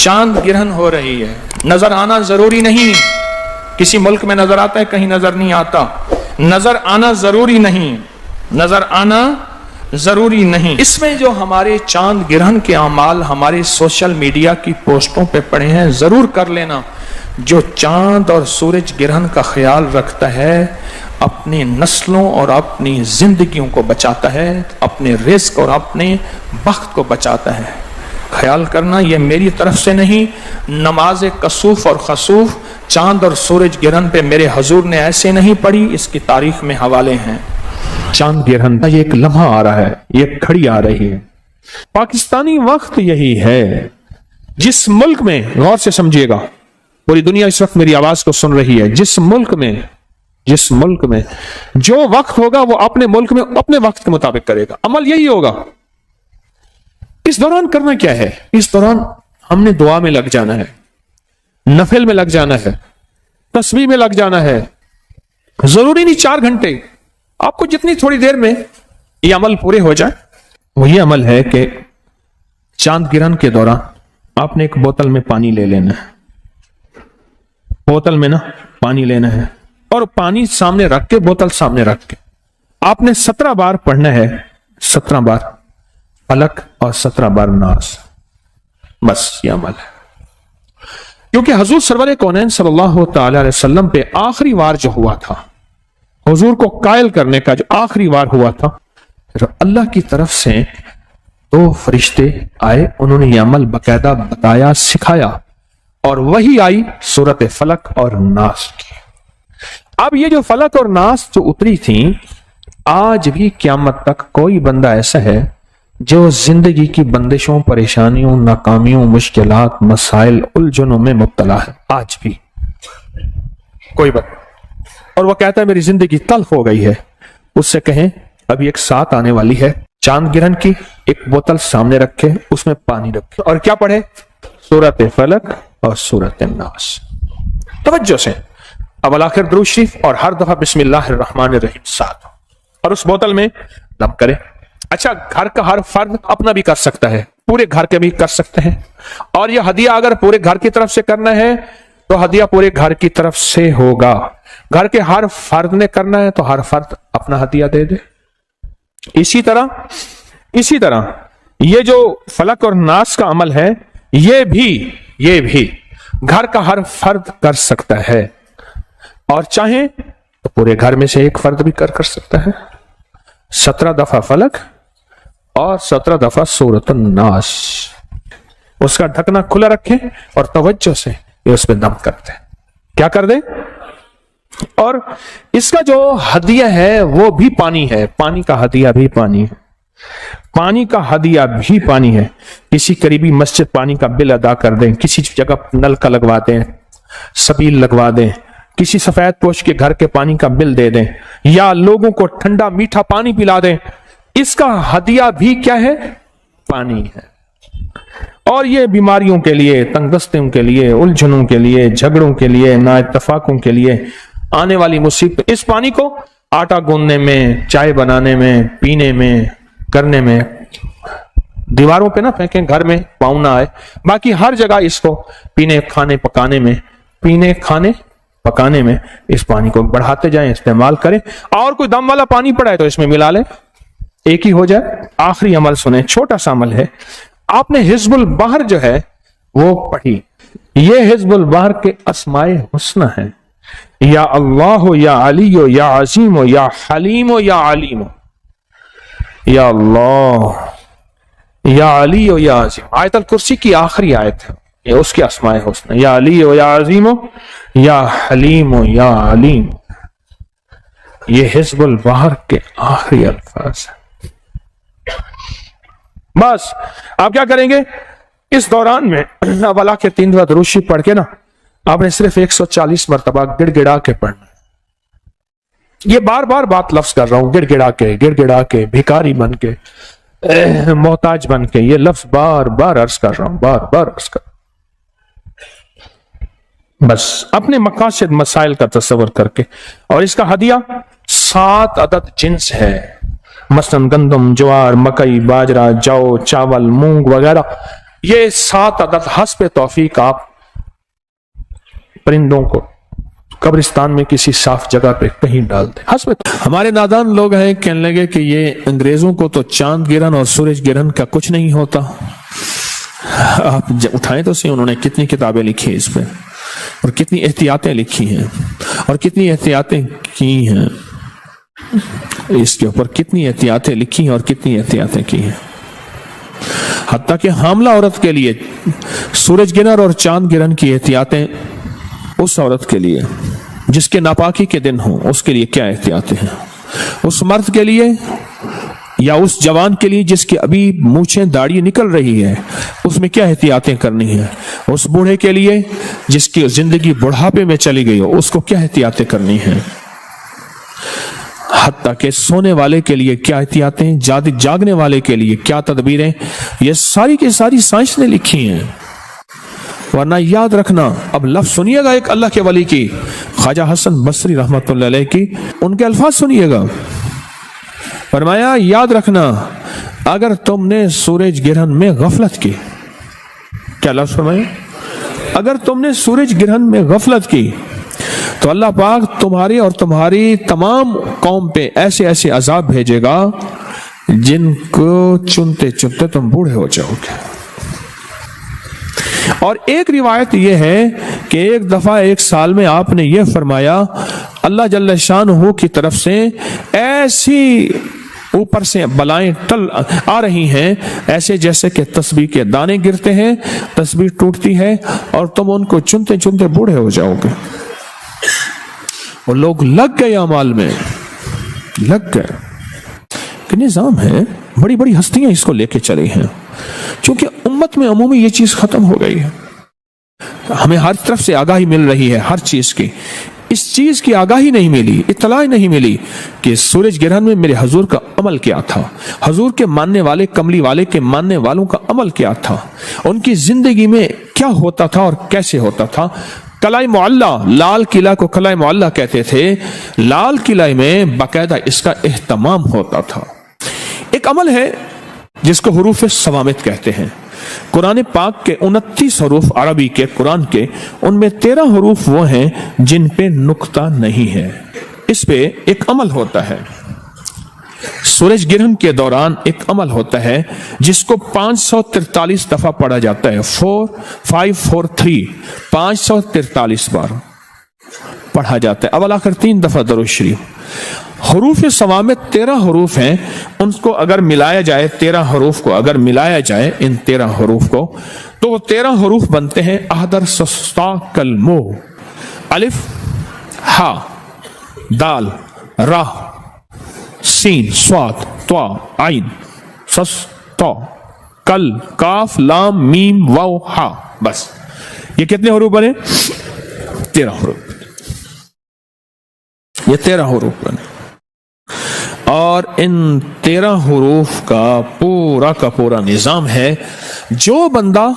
चांद गिरहन हो रही है, नजर आना जरूरी नहीं, किसी मुल्क में नजर आता है कहीं नजर नहीं आता, नजर आना जरूरी नहीं, नजर आना जरूरी नहीं। इसमें जो हमारे चांद गिरहन के अमाल हमारे सोशल मीडिया की पोस्टों पे पड़े हैं, जरूर कर लेना। जो चांद और सूरज गिरहन का ख्याल रखता है अपनी नस्लों और अपनी जिंदगियों को बचाता है, अपने रिस्क और अपने वक्त को बचाता है। ख्याल करना ये मेरी तरफ से नहीं, नमाज कसूफ और खसूफ चांद और सूरज गिरहन पे मेरे हजूर ने ऐसे नहीं पढ़ी, इसकी तारीख में हवाले हैं। चांद गिरहन का ये एक लम्हा आ रहा है, ये घड़ी आ रही है। पाकिस्तानी वक्त यही है। जिस मुल्क में, गौर से समझिएगा, पूरी दुनिया इस वक्त मेरी आवाज को सुन रही है, जिस मुल्क में जो वक्त होगा वो अपने मुल्क में अपने वक्त के मुताबिक करेगा, अमल यही होगा। इस दौरान करना क्या है? इस दौरान हमने दुआ में लग जाना है, नफिल में लग जाना है, तस्बीह में लग जाना है। जरूरी नहीं 4 घंटे, आपको जितनी थोड़ी देर में ये अमल पूरे हो जाए। वो ये अमल है कि चांद गिरहन के दौरान आपने एक बोतल में पानी ले लेना है, बोतल में ना पानी लेना है, और पानी सामने रख के, बोतल सामने रख के आपने 17 बार पढ़ना है, 17 बार फलक और 17 बार नास। बस ये अमल है। क्योंकि हुजूर सरवर कौनैन सल्लल्लाहु तआला अलैहि वसल्लम पे आखिरी वार जो हुआ था, हुजूर को कायल करने का जो आखिरी वार हुआ था, फिर अल्लाह की तरफ से 2 फरिश्ते आए, उन्होंने ये अमल बकायदा बताया, सिखाया, और वही आई सूरत फलक और नास की। अब ये जो फलक और नास जो उतरी थी, आज भी क़यामत तक कोई बंदा ऐसा है जो जिंदगी की बंदिशों, परेशानियों, नाकामियों, मुश्किलात, मसाइल, उलझनों में मुब्तला है, आज भी कोई बंदा, और वो कहता है मेरी जिंदगी तल्ख हो गई है। उससे कहें अभी एक साथ आने वाली है, चांद गिरहन की एक बोतल सामने रखे, उसमें पानी रखे, और क्या पढ़े? सूरत फलक और सूरत नास। तवज्जो से अवल आखिर दुरूद शरीफ और हर दफा बिस्मिल्लाहिर्रहमानिर्रहीम साथ, और उस बोतल में दम करे। अच्छा, घर का हर फर्द अपना भी कर सकता है, पूरे घर के भी कर सकते हैं, और यह हदिया अगर पूरे घर की तरफ से करना है तो हदिया पूरे घर की तरफ से होगा। घर के हर फर्द ने करना है तो हर फर्द अपना हदिया दे दे। इसी तरह ये जो फलक और नास का अमल है, ये भी घर का हर फर्द कर सकता है, और चाहे तो पूरे घर में से एक फर्द भी कर सकता है। 17 दफा फलक और 17 दफा सूरत नास। उसका ढकना खुला रखे और तवज्जो से ये उस पर दम करते, क्या कर दे। और इसका जो हदिया है वो भी पानी है, पानी का हदिया भी पानी है, पानी का हदिया भी पानी है। किसी करीबी मस्जिद पानी का बिल अदा कर दें, किसी जगह नलका लगवा दें, सबील लगवा दें, किसी सफेद पोश के घर के पानी का बिल दे दें, या लोगों को ठंडा मीठा पानी पिला दें, इसका हदिया भी क्या है? पानी है। और ये बीमारियों के लिए, तंगदस्तियों के लिए, उलझनों के लिए, झगड़ों के लिए, नाइत्तफाकों के लिए, आने वाली मुसीबत, इस पानी को आटा गूंदने में, चाय बनाने में, पीने में, करने में, दीवारों पे ना फेंकें, घर में पाँव ना आए, बाकी हर जगह इसको पीने खाने पकाने में इस पानी को बढ़ाते जाएं, इस्तेमाल करें। और कोई दम वाला पानी पड़ा है तो इसमें मिला लें, एक ही हो जाए। आखिरी अमल सुने, छोटा सा अमल है। आपने हिज़्बुल बहर जो है वो पढ़ी। ये हिज़्बुल बहर के अस्माए हुस्ना है, या अल्लाह, या अली, या अजीम, या हलीम, या अलीम, या अल्लाह, या अली, या अजीम। आयतल कुर्सी की आखिरी आयत है, ये उसके अस्माए हुस्ना, या अली, या अजीम, या हलीम, या अलीम। ये हिज़्बुल बहर के आखिरी अल्फाज है। बस आप क्या करेंगे इस दौरान में? अवला के 3 दफा दुरूद शरीफ पढ़ के ना आपने सिर्फ 140 मरतबा गिड़गिड़ा के पढ़ना। ये बार बार बात लफ्ज कर रहा हूं, गिड़गिड़ा के, भिखारी बन के, मोहताज बन के, ये लफ्ज बार बार अर्ज कर रहा हूं, बार बार अर्ज कर। बस अपने मकासद मसाइल का तस्वर करके। और इसका हदिया 7 अदद जिन्स है, मसलन गंदम, ज्वार, मकई, बाजरा, जौ, चावल, मूंग वगैरह یہ 7 عدد حسب توفیق آپ پرندوں کو قبرستان میں کسی صاف جگہ پہ کہیں ڈال دیں حسب. ہمارے نادان لوگ ہیں کہنے لگے کہ یہ انگریزوں کو تو چاند گرہن اور سورج گرہن کا کچھ نہیں ہوتا. آپ اٹھائیں تو انہوں نے کتنی کتابیں لکھی اس پہ اور کتنی احتیاطیں لکھی ہیں اور کتنی احتیاطیں کی ہیں اس کے اوپر, کتنی احتیاطیں لکھی ہیں اور کتنی احتیاطیں کی ہیں. حتیٰ کہ حاملہ عورت کے لیے سورج گرہن اور چاند گرہن کی احتیاطیں اس عورت کے لیے جس کے ناپاکی کے دن ہوں اس کے لیے کیا احتیاطیں ہیں, اس مرد کے لیے یا اس جوان کے لیے جس کی ابھی مونچھیں داڑھی نکل رہی ہے اس میں کیا احتیاطیں کرنی ہیں, اس بوڑھے کے لیے جس کی زندگی بڑھاپے میں چلی گئی ہو اس کو کیا احتیاطیں کرنی ہیں, حتیٰ کہ سونے والے کے لیے کیا احتیاطیں, جاگنے والے کے لیے کیا تدبیریں, یہ ساری کی ساری سائنس نے لکھی ہیں. ورنہ یاد رکھنا, اب لفظ سنیے گا ایک اللہ کے ولی کی, خواجہ حسن بصری رحمۃ اللہ علیہ کی, ان کے الفاظ سنیے گا. فرمایا یاد رکھنا اگر تم نے سورج گرہن میں غفلت کی, کیا لفظ فرمایا, اگر تم نے سورج گرہن میں غفلت کی تو اللہ پاک تمہاری اور تمہاری تمام قوم پہ ایسے ایسے عذاب بھیجے گا جن کو چنتے چنتے تم بوڑھے ہو جاؤ گے. اور ایک روایت یہ ہے کہ ایک دفعہ ایک سال میں آپ نے یہ فرمایا اللہ جل شانہ کی طرف سے ایسی اوپر سے بلائیں ٹل آ رہی ہیں ایسے جیسے کہ تسبیح کے دانے گرتے ہیں, تسبیح ٹوٹتی ہے اور تم ان کو چنتے چنتے بوڑھے ہو جاؤ گے. اور لوگ لگ گئے اعمال میں, لگ گئے کہ نظام ہے, بڑی بڑی ہستیاں اس کو لے کے چلی ہیں, چونکہ امت میں عمومی یہ چیز ختم ہو گئی ہے. ہمیں ہر طرف سے آگاہی مل رہی ہے ہر چیز کی, اس چیز کی آگاہی نہیں ملی, اطلاع نہیں ملی کہ سورج گرہن میں میرے حضور کا عمل کیا تھا, حضور کے ماننے والے کملی والے کے ماننے والوں کا عمل کیا تھا, ان کی زندگی میں کیا ہوتا تھا اور کیسے ہوتا تھا. قلعہ معلیٰ, لال قلعہ کو قلعہ معلیٰ کہتے تھے, لال قلعہ میں باقاعدہ اس کا اہتمام ہوتا تھا. ایک عمل ہے جس کو حروف صوامت کہتے ہیں. قرآن پاک کے 29 حروف عربی کے قرآن کے, ان میں 13 حروف وہ ہیں جن پہ نقطہ نہیں ہے. اس پہ ایک عمل ہوتا ہے, سورج گرہن کے دوران ایک عمل ہوتا ہے جس کو 543 دفعہ پڑھا جاتا ہے. 4543 543 بار پڑھا جاتا ہے, اول آخر 3 دفعہ درود شریف. حروف صوامت 13 حروف ہیں, ان کو اگر ملایا جائے 13 حروف کو اگر ملایا جائے ان 13 حروف کو تو وہ 13 حروف بنتے ہیں احدر سستا کلمو, الف ہا دال را سین صاد طا عین سس تا کل کاف لام میم واو ہا. بس یہ کتنے حروف بنے؟ 13 حروف. یہ 13 حروف بنے, اور ان 13 حروف کا پورا نظام ہے. جو بندہ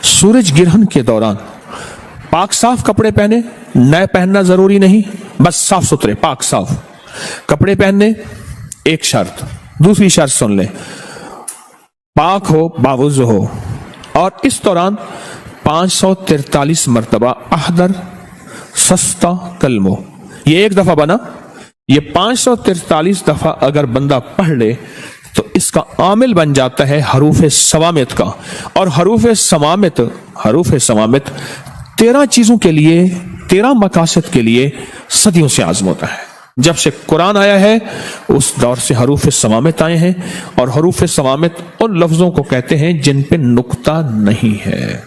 سورج گرہن کے دوران پاک صاف کپڑے پہنے, نئے پہننا ضروری نہیں, بس صاف ستھرے پاک صاف کپڑے پہننے, ایک شرط. دوسری شرط سن لیں, پاک ہو, باوضو ہو, اور اس دوران 543 مرتبہ احدر سستا کلمو, یہ ایک دفعہ بنا. یہ 543 دفعہ اگر بندہ پڑھ لے تو اس کا عامل بن جاتا ہے حروف صوامت کا. اور حروف صوامت 13 چیزوں کے لیے, 13 مقاصد کے لیے صدیوں سے عزم ہوتا ہے. جب سے قرآن آیا ہے اس دور سے حروف صوامت آئے ہیں, اور حروف صوامت ان لفظوں کو کہتے ہیں جن پہ نقطہ نہیں ہے.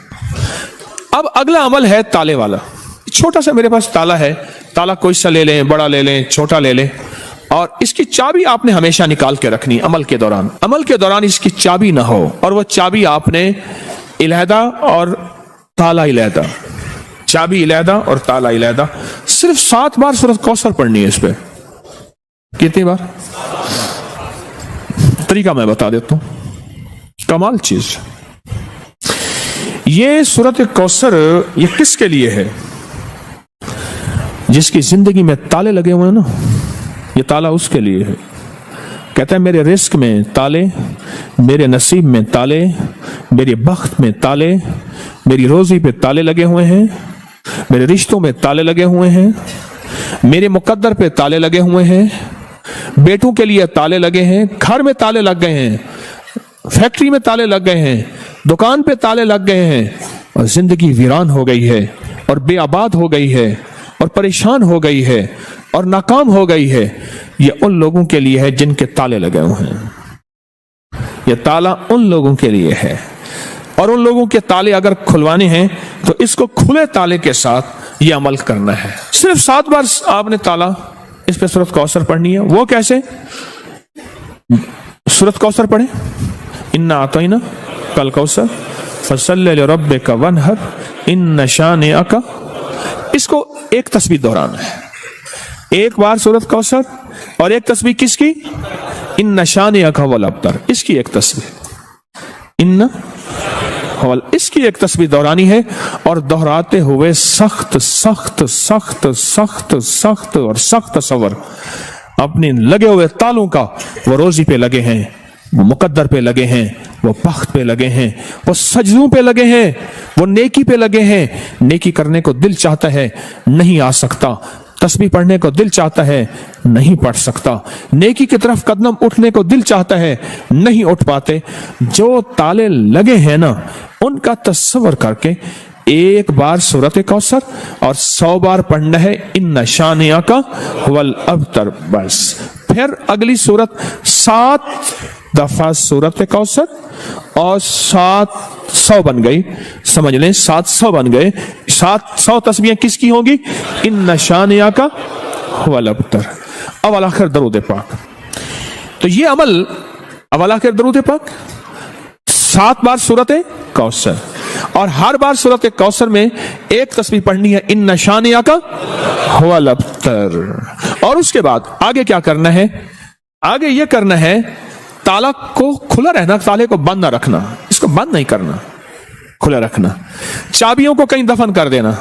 اب اگلا عمل ہے تالے والا. چھوٹا سا میرے پاس تالا ہے, تالا کوئی سا لے لیں, بڑا لے لیں, چھوٹا لے لیں, اور اس کی چابی آپ نے ہمیشہ نکال کے رکھنی. عمل کے دوران اس کی چابی نہ ہو, اور وہ چابی آپ نے علیحدہ اور تالا علیحدہ, چابی علیحدہ اور تالا علیحدہ. صرف 7 بار سورۃ کوثر پڑھنی ہے. اس پہ کتنی بار؟ طریقہ میں بتا دیتا ہوں, کمال چیز. یہ سورۃ کوثر یہ کس کے لیے ہے؟ جس کی زندگی میں تالے لگے ہوئے ہیں نا, یہ تالا اس کے لیے ہے. कहता है मेरे रिस्क में ताले, मेरे नसीब में ताले, मेरे बख्त में ताले, मेरी रोजी पे ताले लगे हुए हैं, मेरे रिश्तों में ताले लगे हुए हैं, मेरे मुकद्दर पे ताले लगे हुए हैं, बेटों के लिए ताले लगे हैं, घर में ताले लग गए हैं, फैक्ट्री में ताले लग गए हैं, दुकान पे ताले लग गए हैं, और जिंदगी वीरान हो गई है और बेआबाद हो गई है और परेशान हो गई है और नाकाम हो गई है। ये उन लोगों के लिए है जिनके ताले लगे हुए हैं। ये ताला उन लोगों के लिए है, और उन लोगों के ताले अगर खुलवाने हैं तो इसको खुले ताले के साथ ये अमल करना है। सिर्फ 7 बार आपने ताला इस पे सूरत कौसर पढ़नी है। वो कैसे? सूरत कौसर पढ़े, इन्ना आतैना कल कौसर फसल्लि लिरब्बिका वनहर इन्न शानिअका। इसको एक तस्बीह दोहराना है, एक बार सूरत कौसर और एक तस्बीह किसकी? इन्न शानिअका वल अब्तर। इसकी एक तस्बीह इन्न वल, इसकी एक तस्बीह दोहरानी है, और दोहराते हुए सख्त सख्त सख्त सख्त सख्त और सख्त सवर अपने लगे हुए तालों का, वो रोजी पे लगे हैं, वो मुकद्दर पे लगे हैं, वो बख्त पे लगे हैं, वो सजदों पे लगे हैं, वो नेकी पे लगे हैं। नेकी करने को दिल चाहता है, नहीं आ सकता। तस्बीह पढ़ने को दिल चाहता है, नहीं पढ़ सकता। नेकी की तरफ कदम उठने को दिल चाहता है, नहीं उठ पाते। जो ताले लगे हैं ना, उनका तस्वर करके एक बार सूरत कौसर और 100 बार पढ़ना है इन्ना शानिअका वल अब्तर, बस। फिर अगली सूरत 7 दफा सूरत कौसर और 700 बन गई, समझ लें 700 बन गए। 700 तस्बीहें किसकी होंगी? इन्ना शानिअका वल अब्तर। अवल आखिर दरूद पाक। तो ये अमल अवल आखिर दरूद पाक, 7 बार सूरत कौसर, और हर बार सूरत कौसर में एक तस्बीह पढ़नी है इन्ना शानिअका वल अब्तर। और उसके बाद आगे क्या करना है? आगे ये करना है ताला को खुला रहना, ताले को बंद ना रखना, इसको बंद नहीं करना, खुला रखना। चाबियों को कहीं दफन कर देना,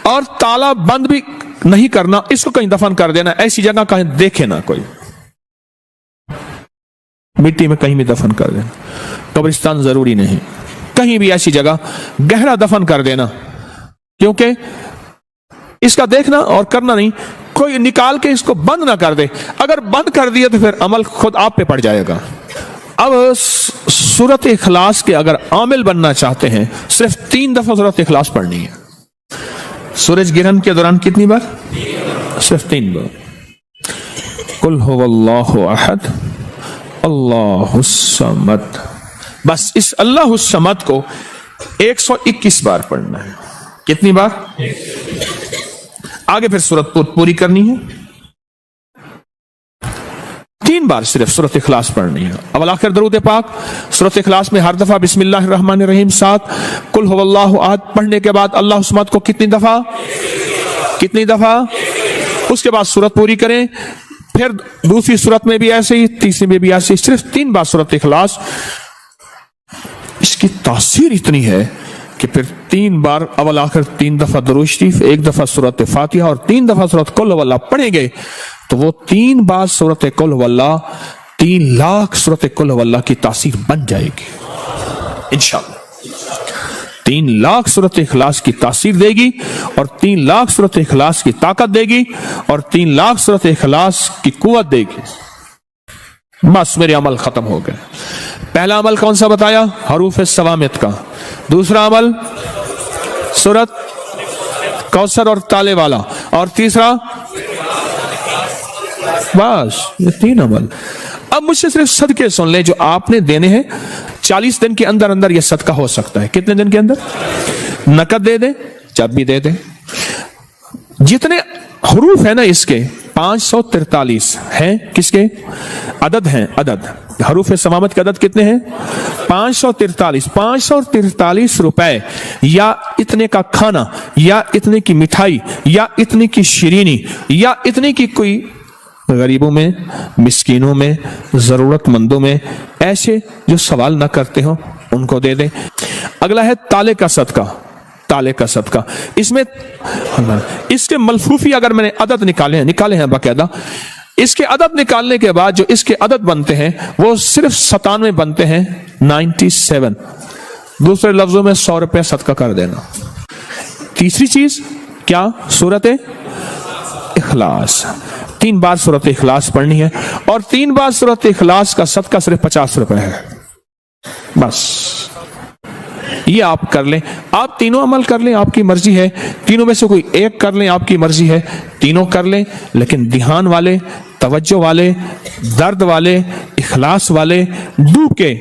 और ताला बंद भी नहीं करना, इसको कहीं दफन कर देना। ऐसी जगह कहीं देखे ना कोई, मिट्टी में कहीं भी दफन कर देना। कब्रिस्तान जरूरी नहीं, कहीं भी ऐसी जगह गहरा दफन कर देना, क्योंकि इसका देखना और करना नहीं। कोई निकाल के इसको बंद ना कर दे, अगर बंद कर दिया तो फिर अमल खुद आप पे पड़ जाएगा। अब सूरत इखलास के अगर आमिल बनना चाहते हैं, सिर्फ 3 दफा सूरत इखलास पढ़नी है। सूरज गिरहन के दौरान कितनी बार? सिर्फ 3 बार। कुल हुवल्लाहु अहद अल्लाहुस समद, बस इस अल्लाहुस समद को 121 बार पढ़ना है। कितनी बार? आगे फिर सूरत पूरी करनी है, 3 बार सिर्फ सूरत इखलास पढ़नी है। अवल आखिर दरूद पाक। सूरत इखलास में हर दफा बिस्मिल्लाहिर रहमानिर रहीम 7, कुल हुवल्लाहु अहद पढ़ने के बाद अल्लाह समद को कितनी दफा? कितनी दफा? उसके बाद सूरत पूरी करें। फिर दूसरी सूरत में भी ऐसे ही, तीसरी में भी ऐसे ही, सिर्फ 3 बार सूरत इखलास। इसकी तासीर इतनी है कि फिर 3 बार अवल आखिर 3 दफा दुरूद शरीफ, 1 दफा सूरत फातिहा और 3 दफा सूरत कुल हुवल्लाह पढ़ेंगे, तो वो 3 बार सूरत कुल हुवल्लाह 3 लाख सूरत कुल हुवल्लाह की तासीर बन जाएगी इंशाअल्लाह। 3 लाख सूरत इखलास की तासीर देगी, और 3 लाख सूरत इखलास की ताकत देगी, और 3 लाख सूरत इखलास की कुव्वत देगी। बस मेरे अमल खत्म हो गए। पहला अमल कौन सा बताया? हरूफ सवामित का। दूसरा अमल सूरत कौसर और ताले वाला, और तीसरा, बस ये 3 अमल। अब मुझसे सिर्फ सदके सुन ले जो आपने देने हैं। 40 दिन के अंदर अंदर यह सदका हो सकता है। कितने दिन के अंदर? नकद दे दे, जब भी दे दे। जितने हरूफ है ना इसके 543 हैं। किसके अदद हैं? अदद हरूफ सवामत के अदद कितने हैं? 543। 543 रुपए, या इतने का खाना, या इतने की मिठाई, या इतने की शीरीनी, या इतने की कोई गरीबों में, मिस्कीनों में, जरूरतमंदों में, ऐसे जो सवाल ना करते हो उनको दे दे। अगला है ताले का सदका। ताले का सदका, इसमें इसके मलफूफी अगर मैंने अदद निकाले हैं बाकायदा, اس کے عدد نکالنے کے بعد جو اس کے عدد بنتے ہیں وہ صرف 97 بنتے ہیں، 97. دوسرے لفظوں میں 100 روپے صدقہ کر دینا. تیسری چیز کیا؟ سورت اخلاص. 3 بار سورت اخلاص پڑھنی ہے، اور 3 بار سورت اخلاص کا صدقہ صرف 50 روپے ہے. بس یہ آپ کر لیں. آپ تینوں عمل کر لیں، آپ کی مرضی ہے. تینوں میں سے کوئی ایک کر لیں، آپ کی مرضی ہے. تینوں کر لیں، لیکن دھیان والے، توجہ والے، درد والے، اخلاص والے، ڈوب کے